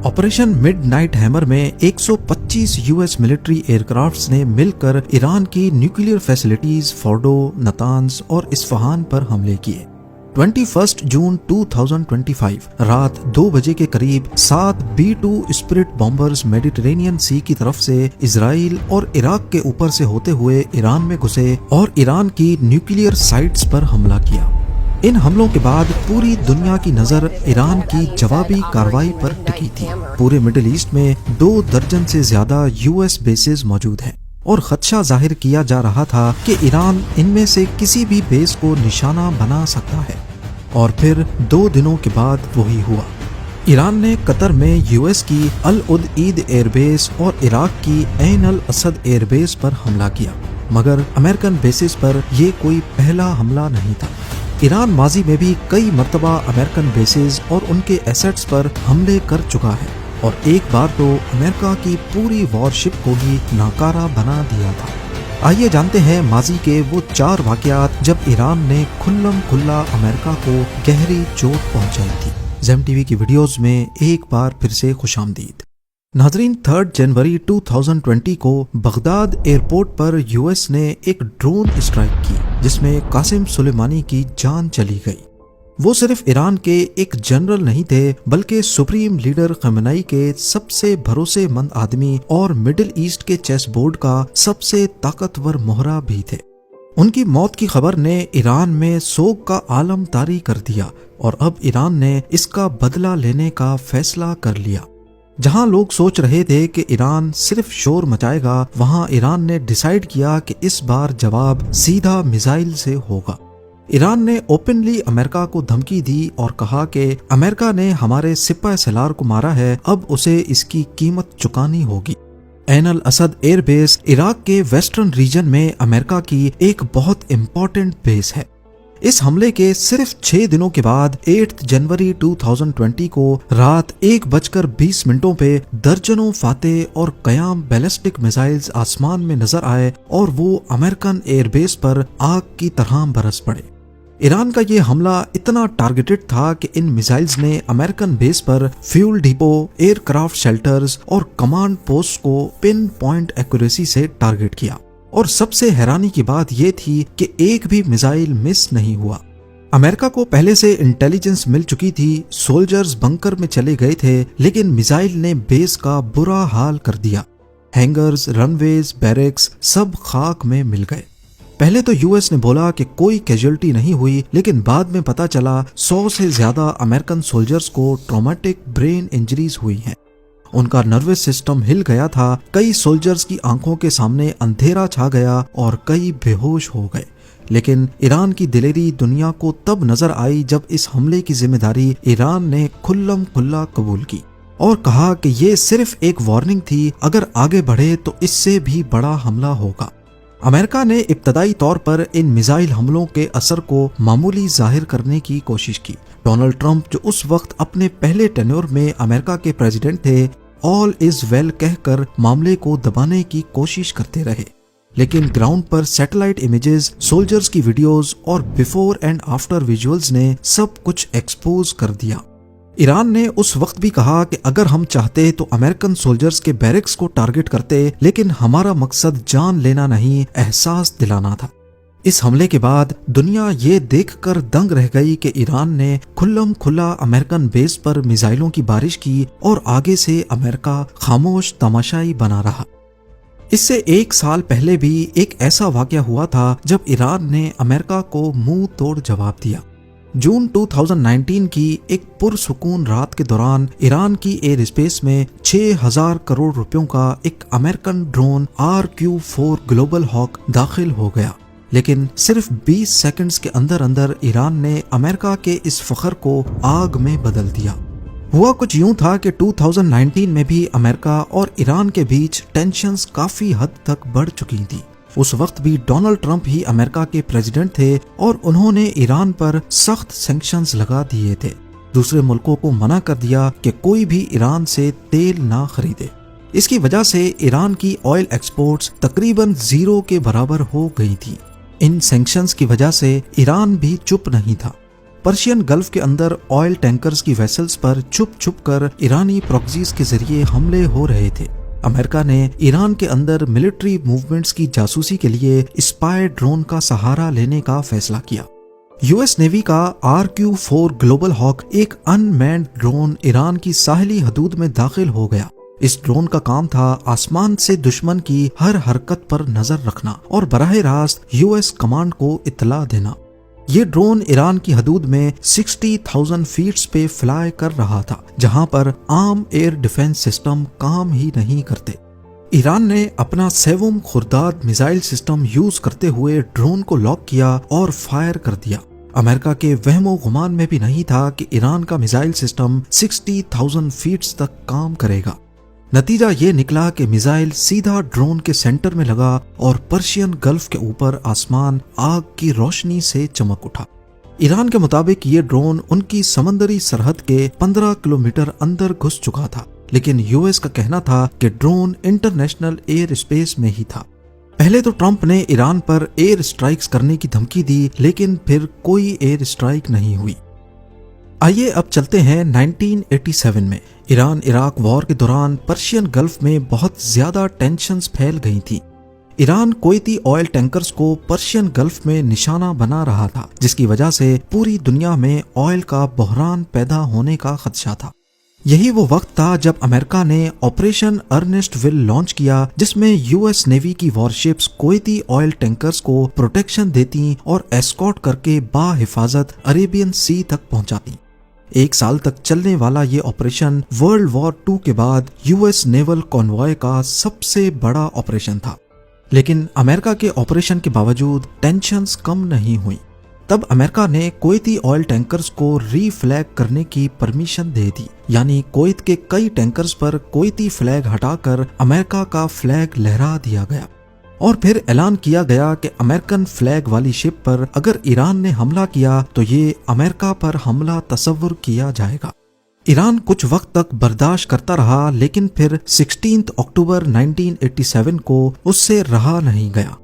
Operation midnight hammer में 125 US military aircrafts ने मिलकर ईरान की न्यूक्लियर फैसिलिटीज फोर्डो, नतांज और इस्फहान पर हमले किए। 21 जून 2025 रात 2 बजे के करीब 7 B-2 स्पिरिट बॉम्बर्स मेडिटेरेनियन सी की तरफ से इजराइल और इराक के ऊपर से होते हुए ईरान में घुसे और ईरान की न्यूक्लियर साइट्स पर हमला किया। इन हमलों के बाद पूरी दुनिया की नजर ईरान की जवाबी कार्रवाई पर टिकी थी। पूरे मिडिल ईस्ट में 2 दर्जन से ज्यादा यूएस बेसेस मौजूद हैं और खदशा जाहिर किया जा रहा था कि ईरान इनमें से किसी भी बेस को निशाना बना सकता है। और फिर 2 दिनों के बाद वही हुआ। ईरान ने कतर में यूएस की अल उद ईद एयरबेस और इराक की ऐन अल असद एयरबेस पर हमला किया, मगर अमेरिकन बेसिस पर यह कोई पहला हमला नहीं था। ईरान माजी में भी कई मर्तबा अमेरिकन बेसेस और उनके एसेट्स पर हमले कर चुका है और एक बार तो अमेरिका की पूरी वॉरशिप को ही नाकारा बना दिया था। आइए जानते हैं माजी के वो 4 वाकयात जब ईरान ने खुल्लम खुल्ला अमेरिका को गहरी चोट पहुंचाई थी। ज़ेम टीवी की वीडियोस में एक बार फिर से खुशामदीद। नाजरीन, 3 जनवरी 2020 को बगदाद एयरपोर्ट पर यूएस ने एक ड्रोन स्ट्राइक की जिसमें कासिम सुलेमानी की जान चली गई। वो सिर्फ ईरान के एक जनरल नहीं थे बल्कि सुप्रीम लीडर खमेनी के सबसे भरोसेमंद आदमी और मिडिल ईस्ट के चेस बोर्ड का सबसे ताकतवर मोहरा भी थे। उनकी मौत की खबर ने ईरान में सोग का आलम तारी कर दिया और अब ईरान ने इसका बदला लेने का फैसला कर लिया। जहां लोग सोच रहे थे कि ईरान सिर्फ शोर मचाएगा, वहां ईरान ने डिसाइड किया कि इस बार जवाब सीधा मिसाइल से होगा। ईरान ने ओपनली अमेरिका को धमकी दी और कहा कि अमेरिका ने हमारे सिपह सलार को मारा है, अब उसे इसकी कीमत चुकानी होगी। ऐन अल असद एयरबेस इराक के वेस्टर्न रीजन में अमेरिका की एक बहुत इम्पोर्टेंट बेस है। इस हमले के सिर्फ 6 दिनों के बाद 8 जनवरी 2020 को रात 1:20 पे दर्जनों फातेह और कयाम बैलिस्टिक मिसाइल्स आसमान में नजर आए और वो अमेरिकन एयरबेस पर आग की तरह बरस पड़े। ईरान का ये हमला इतना टारगेटेड था कि इन मिसाइल्स ने अमेरिकन बेस पर फ्यूल डिपो, एयरक्राफ्ट शेल्टर्स और कमांड पोस्ट को पिन पॉइंट एक्यूरेसी से टारगेट किया। और सबसे हैरानी की बात यह थी कि एक भी मिसाइल मिस नहीं हुआ। अमेरिका को पहले से इंटेलिजेंस मिल चुकी थी, सोल्जर्स बंकर में चले गए थे, लेकिन मिसाइल ने बेस का बुरा हाल कर दिया। हैंगर्स, रनवेज, बैरक्स सब खाक में मिल गए। पहले तो यूएस ने बोला कि कोई कैजुअल्टी नहीं हुई, लेकिन बाद में पता चला 100 से ज्यादा अमेरिकन सोल्जर्स को ट्रॉमेटिक ब्रेन इंजरीज हुई हैं। उनका नर्वस सिस्टम हिल गया था, कई सोल्जर्स की आंखों के सामने अंधेरा छा गया और कई बेहोश हो गए। लेकिन ईरान की दिलेरी दुनिया को तब नजर आई जब इस हमले की जिम्मेदारी ईरान ने खुल्लम खुल्ला कबूल की और कहा कि ये सिर्फ एक वार्निंग थी, अगर आगे बढ़े तो इससे भी बड़ा हमला होगा। अमेरिका ने इब्तदाई तौर पर इन मिसाइल हमलों के असर को मामूली जाहिर करने की कोशिश की। डोनाल्ड ट्रंप, जो उस वक्त अपने पहले टेन्योर में अमेरिका के प्रेसिडेंट थे, ऑल इज वेल कहकर मामले को दबाने की कोशिश करते रहे। लेकिन ग्राउंड पर सैटेलाइट इमेजेस, सोल्जर्स की वीडियोस और बिफोर एंड आफ्टर विजुअल्स ने सब कुछ एक्सपोज कर दिया। ईरान ने उस वक्त भी कहा कि अगर हम चाहते तो अमेरिकन सोल्जर्स के बैरक्स को टारगेट करते, लेकिन हमारा मकसद जान लेना नहीं, एहसास दिलाना था। इस हमले के बाद दुनिया ये देखकर दंग रह गई कि ईरान ने खुल्लम खुल्ला अमेरिकन बेस पर मिसाइलों की बारिश की और आगे से अमेरिका खामोश तमाशाई बना रहा। इससे 1 साल पहले भी एक ऐसा वाकया हुआ था जब ईरान ने अमेरिका को मुंह तोड़ जवाब दिया। जून 2019 की एक पुरसुकून रात के दौरान ईरान की एयर स्पेस में 6000 करोड़ रुपयों का एक American drone RQ-4 global hoc दाखिल हो गया। लेकिन सिर्फ 20 सेकंड्स के अंदर अंदर ईरान ने अमेरिका के इस फखर को आग में बदल दिया। हुआ कुछ यूं था कि 2019 में भी अमेरिका और ईरान के बीच टेंशन्स काफी हद तक बढ़ चुकी थी। उस वक्त भी डोनाल्ड ट्रंप ही अमेरिका के प्रेसिडेंट थे और उन्होंने ईरान पर सख्त सैंक्शंस लगा दिए थे। दूसरे मुल्कों को मना कर दिया कि कोई भी ईरान से तेल ना खरीदे। इसकी वजह से ईरान की ऑयल एक्सपोर्ट्स तकरीबन 0 के बराबर हो गई थी। इन सैंक्शंस की वजह से ईरान भी चुप नहीं था। पर्शियन गल्फ के अंदर ऑयल टैंकर्स की वेसल्स पर छुप छुप कर ईरानी प्रॉक्सीज के जरिए हमले हो रहे थे। अमेरिका ने ईरान के अंदर मिलिट्री मूवमेंट्स की जासूसी के लिए स्पाई ड्रोन का सहारा लेने का फैसला किया। यूएस नेवी का RQ-4 ग्लोबल हॉक एक अनमैन्ड ड्रोन ईरान की साहिली हदूद में दाखिल हो गया। इस ड्रोन का काम था आसमान से दुश्मन की हर हरकत पर नजर रखना और बराह रास्त यूएस कमांड को इत्तला देना। ये ड्रोन ईरान की हदूद में 60,000 फीट्स पे फ्लाई कर रहा था, जहां पर आम एयर डिफेंस सिस्टम काम ही नहीं करते। ईरान ने अपना सेवम खुर्दाद मिसाइल सिस्टम यूज करते हुए ड्रोन को लॉक किया और फायर कर दिया। अमेरिका के वहमो गुमान में भी नहीं था कि ईरान का मिसाइल सिस्टम 60,000 फीट्स तक काम करेगा। नतीजा ये निकला कि मिसाइल सीधा ड्रोन के सेंटर में लगा और पर्शियन गल्फ के ऊपर आसमान आग की रोशनी से चमक उठा। ईरान के मुताबिक ये ड्रोन उनकी समंदरी सरहद के 15 किलोमीटर अंदर घुस चुका था, लेकिन यूएस का कहना था कि ड्रोन इंटरनेशनल एयर स्पेस में ही था। पहले तो ट्रंप ने ईरान पर एयर स्ट्राइक्स करने की धमकी दी, लेकिन फिर कोई एयर स्ट्राइक नहीं हुई। आइए अब चलते हैं 1987 में। ईरान इराक वॉर के दौरान पर्शियन गल्फ में बहुत ज्यादा टेंशन्स फैल गई थी। ईरान कुवैती ऑयल टैंकर्स को पर्शियन गल्फ में निशाना बना रहा था, जिसकी वजह से पूरी दुनिया में ऑयल का बहरान पैदा होने का खदशा था। यही वो वक्त था जब अमेरिका ने ऑपरेशन अर्नेस्ट विल लॉन्च किया, जिसमें यूएस नेवी की वॉरशिप्स कुवैती ऑयल टैंकर्स को प्रोटेक्शन देती और एस्कॉर्ट करके बाहिफाजत अरेबियन सी तक पहुंचाती। 1 साल तक चलने वाला ये ऑपरेशन वर्ल्ड वॉर 2 के बाद यूएस नेवल कॉन्वॉय का सबसे बड़ा ऑपरेशन था। लेकिन अमेरिका के ऑपरेशन के बावजूद टेंशन्स कम नहीं हुई। तब अमेरिका ने कुवैती ऑयल टैंकर्स को रीफ्लैग करने की परमिशन दे दी, यानी कुवैत के कई टैंकर्स पर कुवैती फ्लैग हटाकर अमेरिका का फ्लैग लहरा दिया गया और फिर ऐलान किया गया कि अमेरिकन फ्लैग वाली शिप पर अगर ईरान ने हमला किया तो ये अमेरिका पर हमला तस्वुर किया जाएगा। ईरान कुछ वक्त तक बर्दाश्त करता रहा, लेकिन फिर 16 अक्टूबर 1987 को उससे रहा नहीं गया।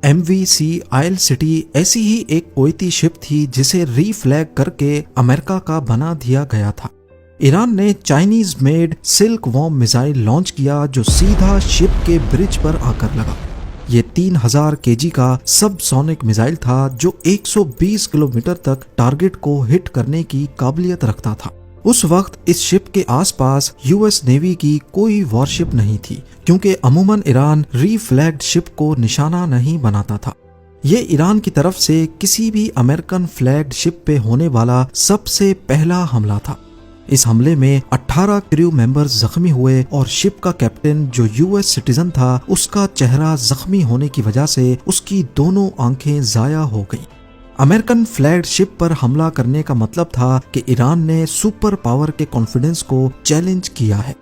MV आयल सिटी ऐसी ही एक कुवैती शिप थी जिसे रीफ्लैग करके अमेरिका का बना दिया गया था। ईरान ने Chinese made silk worm missile launch किया जो सीधा शिप के ब्रिज पर आकर लगा। ये 3000 kg का सबसोनिक मिसाइल था जो 120 किलोमीटर तक टारगेट को हिट करने की काबिलियत रखता था। उस वक्त इस शिप के आसपास यूएस नेवी की कोई वॉरशिप नहीं थी, क्योंकि अमूमन ईरान रीफ्लैग्ड शिप को निशाना नहीं बनाता था। ये ईरान की तरफ से किसी भी अमेरिकन फ्लैग्ड शिप पे होने वाला सबसे पहला हमला था। इस हमले में 18 क्रू मेंबर्स जख्मी हुए और शिप का कैप्टन जो यूएस सिटीजन था, उसका चेहरा जख्मी होने की वजह से उसकी दोनों आंखें जाया हो गईं। अमेरिकन फ्लैग्ड शिप पर हमला करने का मतलब था कि ईरान ने सुपर पावर के कॉन्फिडेंस को चैलेंज किया है।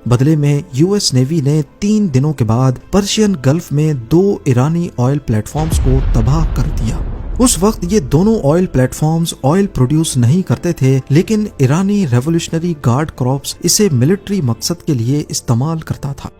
बदले में यूएस नेवी ने 3 दिनों के बाद पर्शियन गल्फ में 2 ईरानी ऑयल प्लेटफॉर्म्स को तबाह कर दिया। उस वक्त ये दोनों ऑयल प्लेटफॉर्म्स ऑयल प्रोड्यूस नहीं करते थे, लेकिन ईरानी रेवोल्यूशनरी गार्ड कॉर्प्स इसे मिलिट्री मकसद के लिए इस्तेमाल करता था।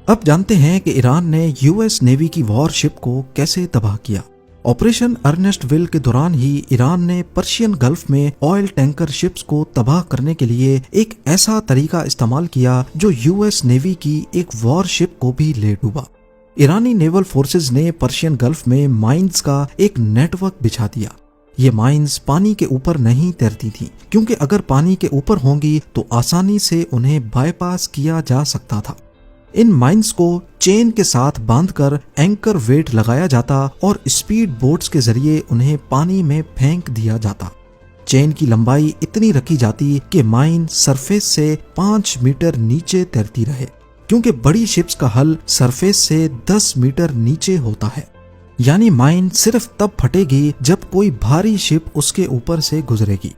अब जानते हैं कि ईरान ने यूएस नेवी की वॉरशिप को कैसे तबाह किया। ऑपरेशन अर्नेस्ट विल के दौरान ही ईरान ने पर्शियन गल्फ में ऑयल टैंकर शिप्स को तबाह करने के लिए एक ऐसा तरीका इस्तेमाल किया जो यूएस नेवी की एक वॉरशिप को भी ले डूबा। ईरानी नेवल फोर्सेस ने पर्शियन गल्फ में माइंस का एक नेटवर्क बिछा दिया। ये माइंस पानी के ऊपर नहीं तैरती थी, क्योंकि अगर पानी के ऊपर होंगी तो आसानी से उन्हें बाईपास किया जा सकता था। इन माइंस को चेन के साथ बांधकर एंकर वेट लगाया जाता और स्पीड बोट्स के जरिए उन्हें पानी में फेंक दिया जाता। चेन की लंबाई इतनी रखी जाती कि माइन सरफेस से 5 मीटर नीचे तैरती रहे, क्योंकि बड़ी शिप्स का हल सरफेस से 10 मीटर नीचे होता है। यानी माइन सिर्फ तब फटेगी जब कोई भारी शिप उसके ऊपर से गुजरेगी।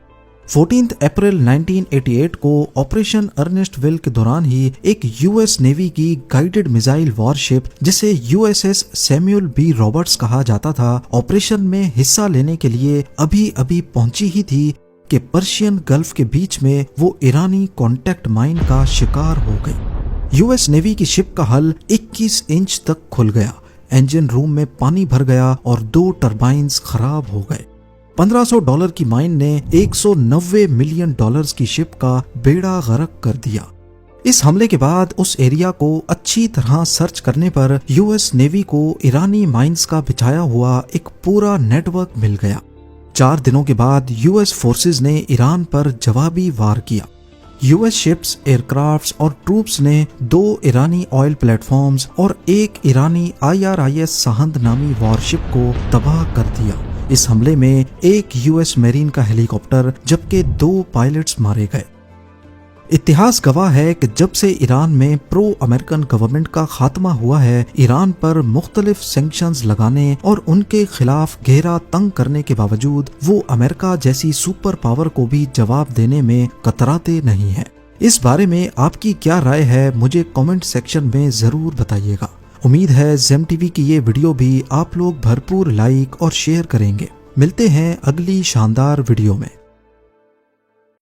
14 अप्रैल 1988 को ऑपरेशन अर्नेस्ट विल के दौरान ही एक यूएस नेवी की गाइडेड मिसाइल वॉरशिप, जिसे यूएसएस सैमुअल बी रॉबर्ट्स कहा जाता था, ऑपरेशन में हिस्सा लेने के लिए अभी अभी पहुंची ही थी कि पर्शियन गल्फ के बीच में वो ईरानी कॉन्टैक्ट माइन का शिकार हो गई। यूएस नेवी की शिप का हल 21 इंच तक खुल गया, इंजन रूम में पानी भर गया और 2 टरबाइन्स खराब हो गए। $1500 की माइन ने $190 मिलियन की शिप का बेड़ा गर्क कर दिया। इस हमले के बाद उस एरिया को अच्छी तरह सर्च करने पर यूएस नेवी को ईरानी माइंस का बिछाया हुआ एक पूरा नेटवर्क मिल गया। 4 दिनों के बाद यूएस फोर्सेस ने ईरान पर जवाबी वार किया। यूएस शिप्स, एयरक्राफ्ट्स और ट्रूप्स ने 2 ईरानी ऑयल प्लेटफॉर्म्स और एक ईरानी IRIS सहंद नामी वॉरशिप को तबाह कर दिया। इस हमले में एक यूएस मेरीन का हेलीकॉप्टर जबकि 2 पायलट्स मारे गए। इतिहास गवाह है कि जब से ईरान में प्रो अमेरिकन गवर्नमेंट का खात्मा हुआ है, ईरान पर मुख्तलिफ सैंक्शंस लगाने और उनके खिलाफ घेरा तंग करने के बावजूद वो अमेरिका जैसी सुपर पावर को भी जवाब देने में कतराते नहीं है। इस बारे में आपकी क्या राय है, मुझे कमेंट सेक्शन में जरूर बताइएगा। उम्मीद है ज़ेम टीवी की ये वीडियो भी आप लोग भरपूर लाइक और शेयर करेंगे। मिलते हैं अगली शानदार वीडियो में।